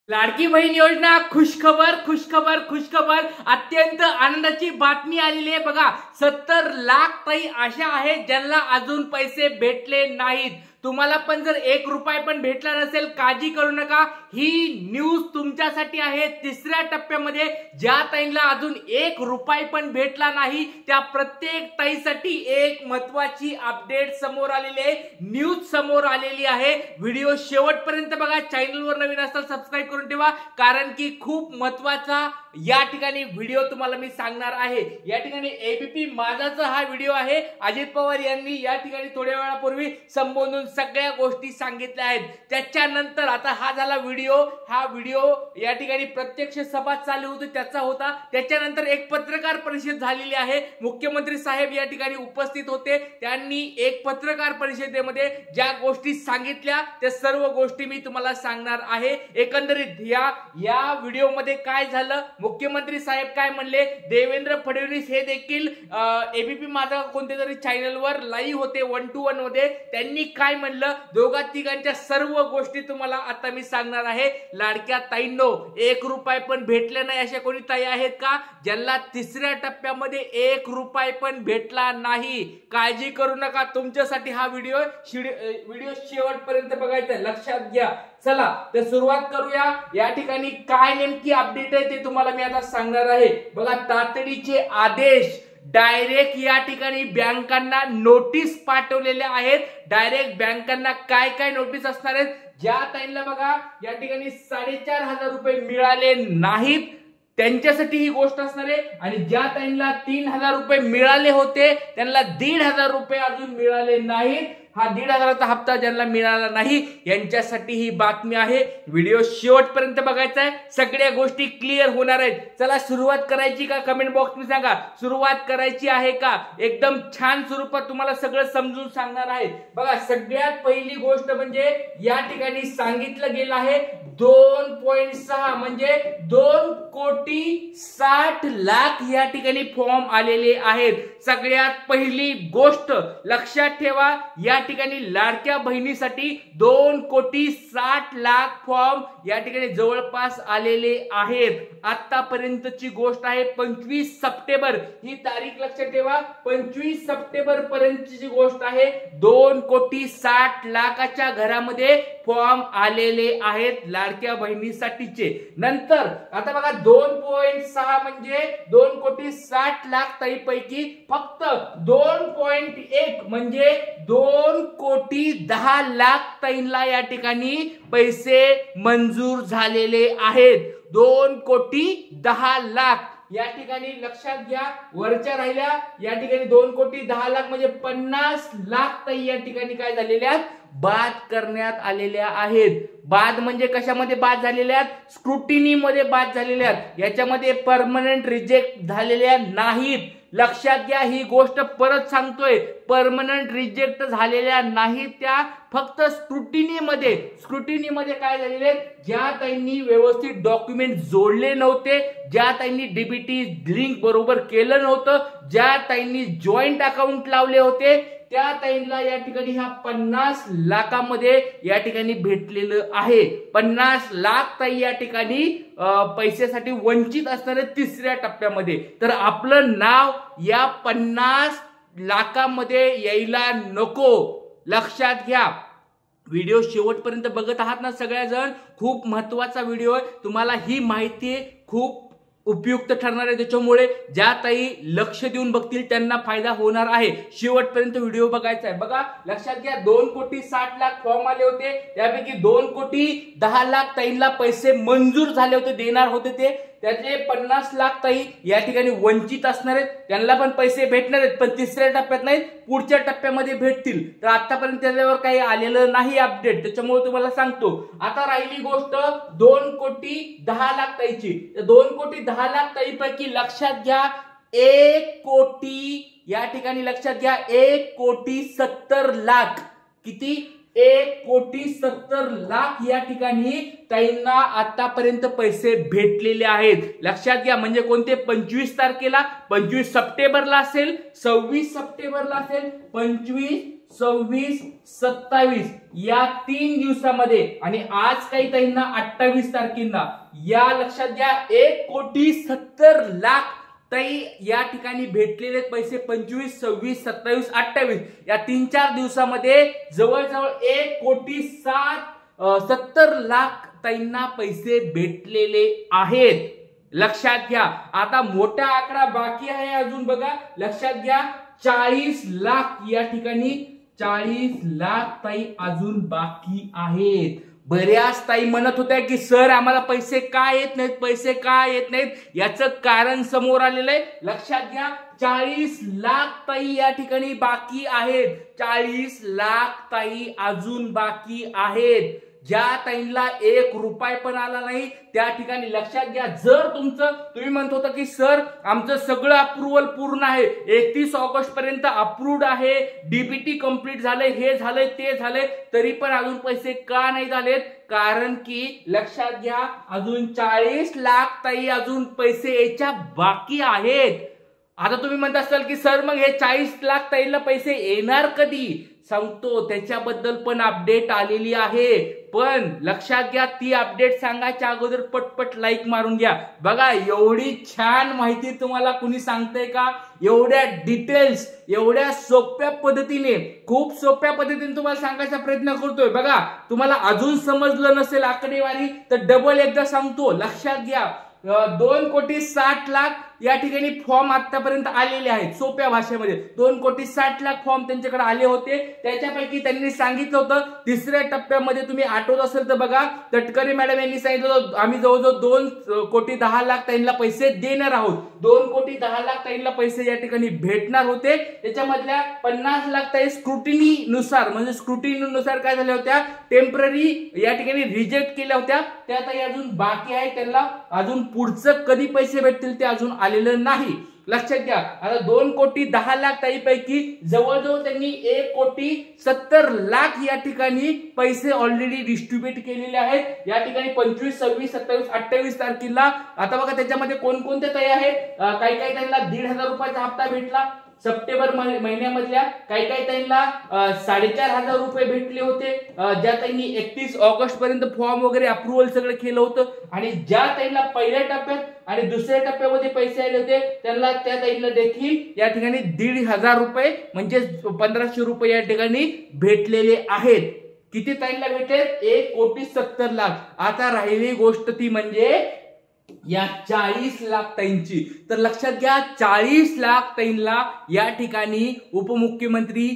लाडकी बहीण योजना खुशखबर खुशखबर खुशखबर अत्यंत आनंदाची बातमी आलेली आहे बघा। 70 लाख ताई अशा आहेत ज्यांना अजून पैसे भेटले नाहीत। तुम्हाला पण जर 1 रुपया पण भेटला नसेल काळजी करू नका, ही न्यूज तुमच्यासाठी आहे। तिसऱ्या टप्प्यामध्ये ज्या ताईंना अजून 1 रुपया पण भेटला नाही त्या प्रत्येक ताईसाठी एक महत्त्वाची अपडेट समोर आलेली आहे, न्यूज समोर आलेली आहे। व्हिडिओ शेवटपर्यंत बघा, चॅनलवर नवीन असाल सबस्क्राइब करून ठेवा, कारण की खूप महत्त्वाचा या ठिकाणी व्हिडिओ तुम्हाला मी सांगणार आहे। या ठिकाणी एबीपी माझाचा हा व्हिडिओ आहे। अजित पवार यांनी या ठिकाणी थोड्या वेळापूर्वी संबोधून सगळ्या गोष्टी सांगितल्या आहेत। त्याच्यानंतर आता हा झाला व्हिडिओ, हा व्हिडिओ या ठिकाणी प्रत्यक्ष सभा चालू होती त्याचा होता। त्याच्यानंतर एक पत्रकार परिषद झालेली आहे, मुख्यमंत्री साहेब या ठिकाणी उपस्थित होते। त्यांनी एक पत्रकार परिषदेमध्ये ज्या गोष्टी सांगितल्या त्या सर्व गोष्टी मी तुम्हाला सांगणार आहे। एकंदरीत या व्हिडिओमध्ये काय झालं, मुख्यमंत्री साहेब काय म्हणले, देवेंद्र फडणवीस हे देखील एबीपी माझा कोणत्या तरी चॅनलवर लाईव्ह होते 1 to 1 मध्ये, त्यांनी काय म्हणलं, दोघा तिघांच्या सर्व गोष्टी तुम्हाला आता मी सांगणार आहे। लाडक्या ताईंनो, 1 रुपया पण भेटले नाही अशा कोणी ताई आहेत का ज्यांना तिसऱ्या टप्प्यामध्ये 1 रुपया पण भेटला नाही? काळजी करू नका, तुमच्यासाठी हा व्हिडिओ शेवटपर्यंत बघायचा, लक्षात घ्या। चला तर सुरुवात करूया। या ठिकाणी काय नेमकी अपडेट आहे ते तुम्हाला मी आता सांगणार आहे बघा। तातडीचे आदेश, डायरेक्ट या ठिकाणी बँकांना नोटीस पाठवलेल्या आहेत। डायरेक्ट बँकांना काय काय नोटीस असणार आहेत, ज्या ताईंना बघा या ठिकाणी 4,500 रुपये मिळाले नाहीत त्यांच्यासाठी ही गोष्ट असणार आहे, आणि ज्या ताईंना 3,000 रुपये मिळाले होते त्यांना 1,500 रुपये अजून मिळाले नाहीत। हा 1,500चा हप्ता ज्यांना मिळाला नाही यांच्यासाठी ही बातमी आहे। व्हिडिओ शेवटपर्यंत बघायचा आहे, सगळ्या गोष्टी क्लिअर होणार आहेत। चला सुरुवात करायची का? कमेंट बॉक्स मध्ये सांगा सुरुवात करायची आहे का? एकदम छान स्वरूपात तुम्हाला सगळं समजून सांगणार आहे बघा। सगळ्यात पहिली गोष्ट म्हणजे या ठिकाणी सांगितलं गेलं आहे 2.6 म्हणजे 2,60,00,000 या ठिकाणी फॉर्म आलेले आहेत। सगळ्यात पहिली गोष्ट लक्षात ठेवा, या ठिकाणी लाडक्या बहिणीसाठी 2,60,00,000 फॉर्म या ठिकाणी जवळपास आलेले आहेत। आतापर्यंतची गोष्ट आहे 25 सप्टेंबर ही तारीख लक्षात ठेवा, 25 सप्टेंबर पर्यंतची गोष्ट आहे। 2,60,00,000च्या घरामध्ये फॉर्म आलेले आहेत लाडक्या बहिणीसाठीचे। नंतर आता बघा 2.6 म्हणजे 2,60,00,000 ताईपैकी फक्त 2.1 म्हणजे 2,10,00,000 ताईंना या ठिकाणी पैसे मंजूर झालेले आहेत। 2,10,00,000 या ठिकाणी लक्षात घ्या। वरच्या राहिल्या या ठिकाणी 2,10,00,000 म्हणजे 50 लाख ताई या ठिकाणी काय झालेल्या आहेत, बाद करण्यात आलेल्या आहेत। बाद म्हणजे कशामध्ये बाद झालेल्या आहेत? स्क्रुटिनी मध्ये बाद झालेल्या आहेत। याच्यामध्ये परमनंट रिजेक्ट झालेल्या नाहीत। लक्षात घ्या, ही गोष्ट परत सांगतोय, परमनंट रिजेक्ट झालेल्या नाहीत त्या, फक्त स्क्रुटिनी मध्ये काय झालेले, ज्या ताईंनी व्यवस्थित डॉक्युमेंट जोडले नव्हते, ज्या ताईंनी डीबीटी लिंक बरोबर केलं नव्हतं, ज्या ताईंनी जॉईंट अकाउंट लावले होते त्या ताईंना या ठिकाणी ह्या 50 लाखामध्ये या ठिकाणी भेटलेलं आहे। 50 लाख ताई या ठिकाणी पैशासाठी वंचित असणारे तिसऱ्या टप्प्यामध्ये, तर आपलं नाव या 50 लाखामध्ये यायला नको, लक्षात घ्या। व्हिडिओ शेवटपर्यंत बघत आहात ना सगळेजण, खूप महत्त्वाचा व्हिडिओ आहे, तुम्हाला ही माहिती खूप उपयुक्त ठरणार आहे, त्याच्यामुळे ज्या ताई लक्ष देऊन बघतील त्यांना फायदा होणार आहे। शेवटपर्यंत व्हिडिओ बघायचा आहे बघा। लक्षात घ्या, 2,60,00,000 फॉर्म आले होते, त्यापैकी 2,10,00,000 ताईंना पैसे मंजूर झाले होते, देणार होते ते, त्याचे 50 लाख ताई या ठिकाणी वंचित असणार आहेत, त्यांना पण पैसे भेटणार आहेत, पण तिसऱ्या टप्प्यात नाहीत, पुढच्या टप्प्यामध्ये भेटतील। तर आतापर्यंत त्याच्यावर काही आलेलं नाही अपडेट, त्याच्यामुळे तुम्हाला सांगतो। आता राहिली गोष्ट 2,10,00,000 ताईची। 2,10,00,000 ताईपैकी लक्षात घ्या 1 कोटी या ठिकाणी लक्षात घ्या 1,70,00,000 किती, 1,70,00,000 या ठिकाणी ताईंना आतापर्यंत पैसे भेटलेले आहेत। लक्षात घ्या, म्हणजे कोणते 25 तारखेला, 25 सप्टेंबरला असेल, 26 सप्टेंबरला असेल, 25 26, 27 या 3 दिवसामध्ये आणि आज काही ताईंना 28 तारखेला या लक्षात घ्या 1,70,00,000 ताई या ठिकाणी भेटलेले पैसे 25, 26, 27, 28 या 3-4 दिवसामध्ये जवळजवळ 1,70,00,000 ताईंना पैसे भेटलेले आहेत। लक्षात घ्या। आता मोठा आकडा बाकी आहे अजून बघा, लक्षात घ्या 40 लाख या ठिकाणी 40 लाख ताई अजून बाकी आहेत। बऱ्याच ताई म्हणत होत्या की सर आम्हाला पैसे का येत नाहीत, पैसे का येत नाहीत, याचं कारण समोर आलेलं आहे। लक्षात घ्या 40 लाख ताई या ठिकाणी बाकी आहेत, 40 लाख ताई अजून बाकी आहेत। ज्या ताईंना 1 रुपया पण आला नाही त्या ठिकाणी लक्षात घ्या, जर तुम्ही म्हणत होता की सर आमचं सगळं अप्रूव्हल पूर्ण आहे, 31 ऑगस्ट पर्यंत अप्रूव्ड आहे, डीबीटी कंप्लीट झालंय, हे झालंय ते झालंय, तरी पण अजून पैसे का नाही झालेत, कारण की लक्षात घ्या अजून 40 लाख ताई अजून पैसे यायच्या बाकी आहेत। आता तुम्ही म्हणत असाल की सर मग हे 40 लाख ताईला पैसे येणार कधी, सांगतो त्याच्याबद्दल पण अपडेट आलेली आहे। पण लक्षात घ्या ती अपडेट सांगायच्या अगोदर पटपट लाईक मारून घ्या। बघा एवढी छान माहिती तुम्हाला कुणी सांगतंय का, एवढ्या डिटेल्स एवढ्या सोप्या पद्धतीने, खूप सोप्या पद्धतीने तुम्हाला सांगायचा प्रयत्न करतोय। बघा तुम्हाला अजून समजलं नसेल आकडेवारी तर डबल एकदा सांगतो, लक्षात घ्या 2,60,00,000 या ठिकाणी फॉर्म आतापर्यंत आलेले आहेत। सोप्या भाषेमध्ये 2,60,00,000 फॉर्म त्यांच्याकडे आले होते। त्याच्यापैकी त्यांनी सांगितलं होतं तिसऱ्या टप्प्यामध्ये तुम्ही आठवत असेल तर बघा तटकरे मॅडम यांनी सांगितलं होतं आम्ही जवळजवळ 2,10,00,000 ताईंना पैसे देणार आहोत, 2,10,00,000 ताईंना पैसे या ठिकाणी भेटणार होते। त्याच्यामधल्या 50,00,000 ताई स्क्रुटिनीनुसार म्हणजे स्क्रुटिनीनुसार काय झाल्या होत्या, टेम्पररी या ठिकाणी रिजेक्ट केल्या होत्या, त्या ताई अजून बाकी आहे, त्यांना अजून पुढचं कधी पैसे भेटतील ते अजून आलेलं नाही। लक्षात घ्या आता 2,10,00,000 ताईपैकी जवळजवळ त्यांनी 1,70,00,000 या ठिकाणी पैसे ऑलरेडी डिस्ट्रीब्यूट केलेले आहेत। या ठिकाणी 25, 26, 27, 28 तारखेला आता बघा त्याच्यामध्ये कोणकोणते ताई आहेत, काही काही त्यांना 1,500 रुपयाचा हप्ता भेटला सप्टेंबर महिन्यामधल्या, काही काही ताईंना 4,500 रुपये भेटले होते, ज्या ताईंनी 31 ऑगस्ट पर्यंत फॉर्म वगैरे अप्रूव्हल सगळं केलं होतं, आणि ज्या ताईंना पहिल्या टप्प्यात आणि दुसऱ्या टप्प्यामध्ये पैसे आले होते त्यांना त्या ताईंना देखील या ठिकाणी 1,500 रुपये म्हणजे 1,500 रुपये या ठिकाणी भेटलेले आहेत। किती ताईंना भेटले, 1,70,00,000। आता राहिली गोष्ट ती म्हणजे या 40 लाख ताईंची। तर लक्षात घ्या 40 लाख ताईंना या ठिकाणी उपमुख्यमंत्री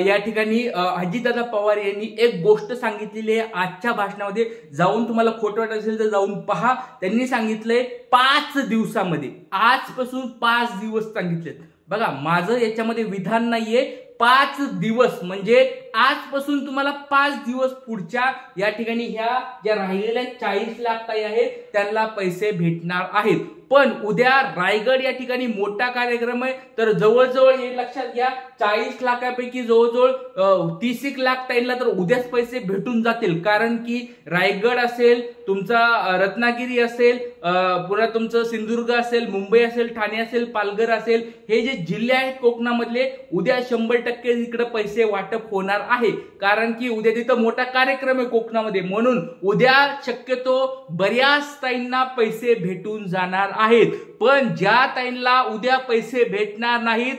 या ठिकाणी अजितदादा पवार यांनी एक गोष्ट सांगितलेली आहे आजच्या भाषणामध्ये, जाऊन तुम्हाला खोटं वाटत असेल तर जाऊन पहा। त्यांनी सांगितलंय 5 दिवसामध्ये, आजपासून 5 दिवस सांगितलेत। बघा माझं याच्यामध्ये विधान नाहीये, 5 दिवस म्हणजे आजपासून तुम्हाला 5 दिवस पुढच्या या ठिकाणी ह्या ज्या राहिलेल्या 40 लाख ताई आहेत त्यांना पैसे भेटणार आहेत। पण उद्या रायगड या ठिकाणी मोठा कार्यक्रम आहे, तर जवळजवळ हे लक्षात घ्या 40 लाखापैकी जवळजवळ 30 लाख ताईंना तर उद्याच पैसे भेटून जातील, कारण की रायगड असेल, तुमचा रत्नागिरी असेल, पुन्हा तुमचं सिंधुदुर्ग असेल, मुंबई असेल, ठाणे असेल, पालघर असेल, हे जे जिल्हे आहेत कोकणामधले उद्या 100% इकडे पैसे वाटप होणार आहे, कारण की उद्या तिथं मोठा कार्यक्रम आहे कोकणामध्ये, म्हणून उद्या शक्यतो बऱ्याच ताईंना पैसे भेटून जाणार आहेत। पण ज्या ताईंना उद्या पैसे भेटणार नाहीत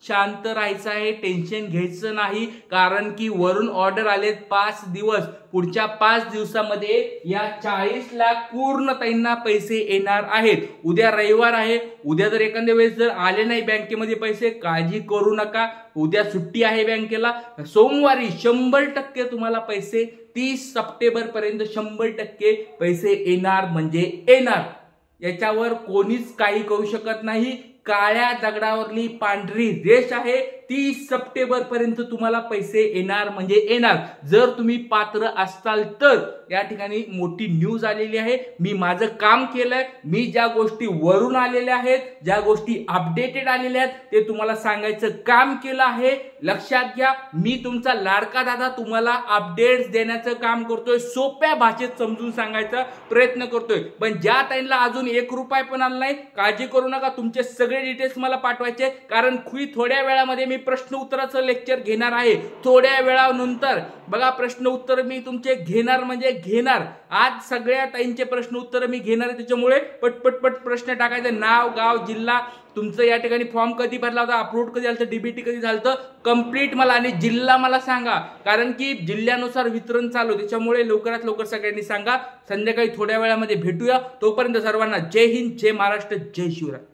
शांत राहायचं आहे, टेन्शन घ्यायचं नाही, कारण की वरून ऑर्डर आलेत 5 दिवस, पुढच्या 5 दिवसामध्ये या 40 लाख पूर्ण ताईंना पैसे येणार आहेत। उद्या रविवार आहे, उद्या जर एखाद्या वेळेस जर आले नाही बँकेमध्ये पैसे काळजी करू नका, उद्या सुट्टी आहे बँकेला, सोमवारी 100% तुम्हाला पैसे 30 सप्टेंबर पर्यंत 100% पैसे येणार म्हणजे येणार, याच्यावर कोणीच काही करू शकत नाही। काळ्या दगडावरली पांढरी रेष आहे, 30 सप्टेंबर पर्यंत तुम्हाला पैसे येणार म्हणजे येणार, जर तुम्ही पात्र असाल तर। या ठिकाणी मोठी न्यूज आलेली आहे, मी माझं काम केलंय, मी ज्या गोष्टी वरून आलेल्या आहेत, ज्या गोष्टी अपडेटेड आलेल्या आहेत ते तुम्हाला सांगायचं काम केलं आहे। लक्षात घ्या मी तुमचा लाडका दादा तुम्हाला अपडेट्स देण्याचं काम करतोय, सोप्या भाषेत समजून सांगायचा प्रयत्न करतोय। पण ज्या ताईंना अजून 1 रुपया पण आला नाही काळजी करू नका, तुमचे सगळे सगळे डिटेल्स मला पाठवायचे, कारण थोड्या वेळामध्ये मी प्रश्न उत्तराचं लेक्चर घेणार आहे. थोड्या वेळानंतर बघा प्रश्न उत्तर मी तुमचे घेणार म्हणजे घेणार. आज सगळ्या ताईंचे प्रश्न उत्तर मी घेणार आहे, त्याच्यामुळे पटपट प्रश्न टाकायचे. नाव, गाव, जिल्हा, तुमचं या ठिकाणी फॉर्म कधी भरला होता, अपलोड कधी झालं, डीबीटी कधी झालं, कंप्लीट मला आणि जिल्हा मला सांगा, कारण की जिल्ह्यानुसार वितरण चालू, त्याच्यामुळे लवकरात लवकर सगळ्यांनी सांगा. संध्याकाळी थोड्या वेळामध्ये भेटूया. तोपर्यंत सर्वांना जय हिंद, जय महाराष्ट्र, जय शिवराय.